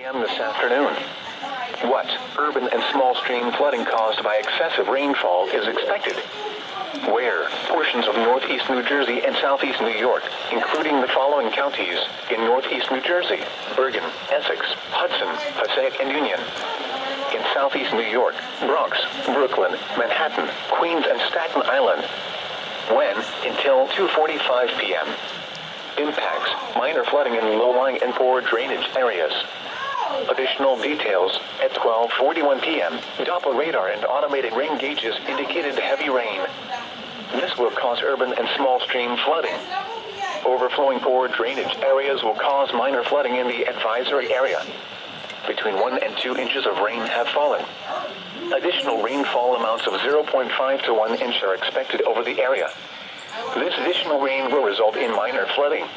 p.m. this afternoon. What urban and small stream flooding caused by excessive rainfall is expected? Where portions of northeast New Jersey and southeast New York, including the following counties in northeast New Jersey: Bergen, Essex, Hudson, Passaic, and Union. In southeast New York, Bronx, Brooklyn, Manhattan, Queens, and Staten Island. When? Until 2:45 p.m. Impacts: minor flooding in low-lying and poor drainage areas. Additional details: at 12:41 p.m., Doppler radar and automated rain gauges indicated heavy rain. This will cause urban and small stream flooding. Overflowing poor drainage areas will cause minor flooding in the advisory area. Between 1 and 2 inches of rain have fallen. Additional rainfall amounts of 0.5 to 1 inch are expected over the area. This additional rain will result in minor flooding.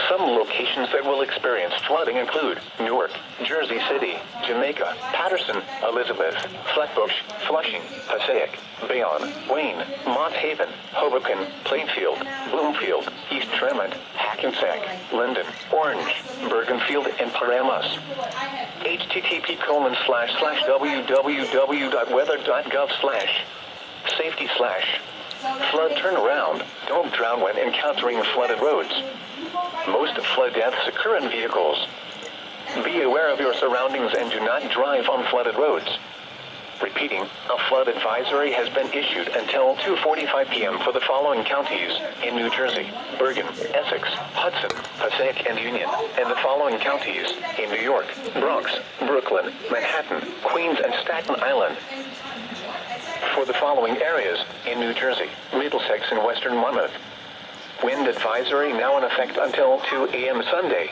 Some locations that will experience flooding include Newark, Jersey City, Jamaica, Patterson, Elizabeth, Flatbush, Flushing, Passaic, Bayonne, Wayne, Mott Haven, Hoboken, Plainfield, Bloomfield, East Tremont, Hackensack, Linden, Orange, Bergenfield, and Paramus. http://www.weather.gov/safety/flood turnaround. Don't drown when encountering flooded roads. Most flood deaths occur in vehicles. Be aware of your surroundings and do not drive on flooded roads. Repeating, a flood advisory has been issued until 2:45 p.m. for the following counties in New Jersey: Bergen, Essex, Hudson, Passaic, and Union, and the following counties in New York: Bronx, Brooklyn, Manhattan, Queens, and Staten Island. For the following areas in New Jersey: Middlesex and Western Monmouth. Wind advisory now in effect until 2 a.m. Sunday.